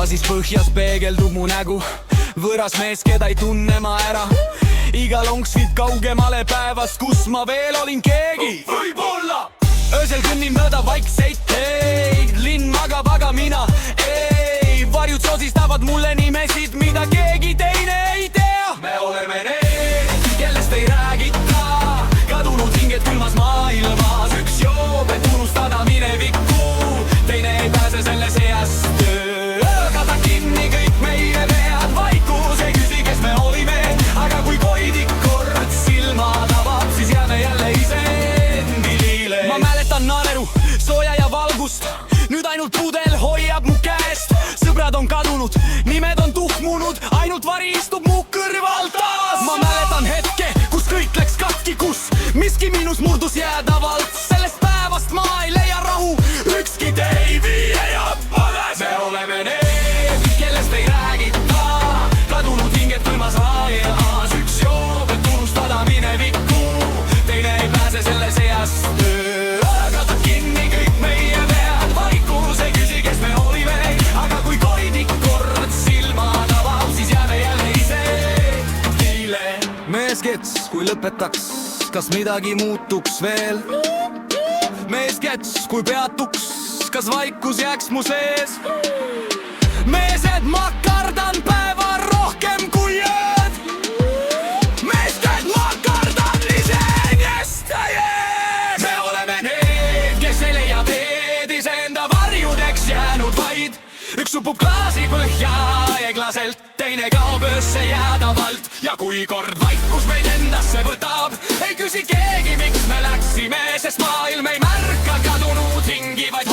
aga siis põhjas peegeldub mu nägu. Võõras mees, keda ei tunne ma ära. Iga lonks viib kaugemale päevast, kus ma veel olin keegi. Võib-olla öösel kõnnin mööda vaikseid teid. Linn magab, aga mina ei. Varjud sosistavad mulle nimesid, mida keegi teine ei tea. Me oleme need, kellest ei räägita. Kadunud hinged külmas maailmas. Üks joob, et unustada minevikku. Teine ei pääse selle seast. Kata kinni kõik meie vead. Vaikus ei küsi, kes me olime. Aga kui koidik kord silmad avab, siis jääme jälle iseendile. Ma mäletan naeru, sooja ja valgust. Nüüd ainult pudel hoiab mu käest. Sõbrad on kadunud, nimed on tuhmunud. Ainult vari istub mu kõrval taas. Ma mäletan hetke, kus kõik läks katki, kus miski miinus murdus jäädavalt. Sellest päevast ma ei leia rahu. Ükski teid ei jää alles. Me oleme need, kellest ei räägita. Kadunud hinged külmas aias. Üks joob, et unustada minevikku. Teine ei pääse selle seast. Kata kinni kõik meie vead. Vaikus ei küsi, kes me olime. Aga kui koidik kord silmad avab, siis jääme jälle iseendile. Mees kets, kui lõpetaks, kas midagi muutuks veel? Mees kets, kui peatuks, kas vaikus jääks mu sees? Mees, et ma kardan päeva rohkem kui ööd. Mees, et ma kardan iseenest täies. Me oleme need, kes ei leia teed, iseenda varjudeks jäänud vaid. Üks upub klaasi põhja eglaselt, teine kaob öösse jäädavalt. Ja kui kord vaikus meid endasse võtab, ei küsi keegi, miks me läksime, sest maailm ei märka kadunud hingi, vaid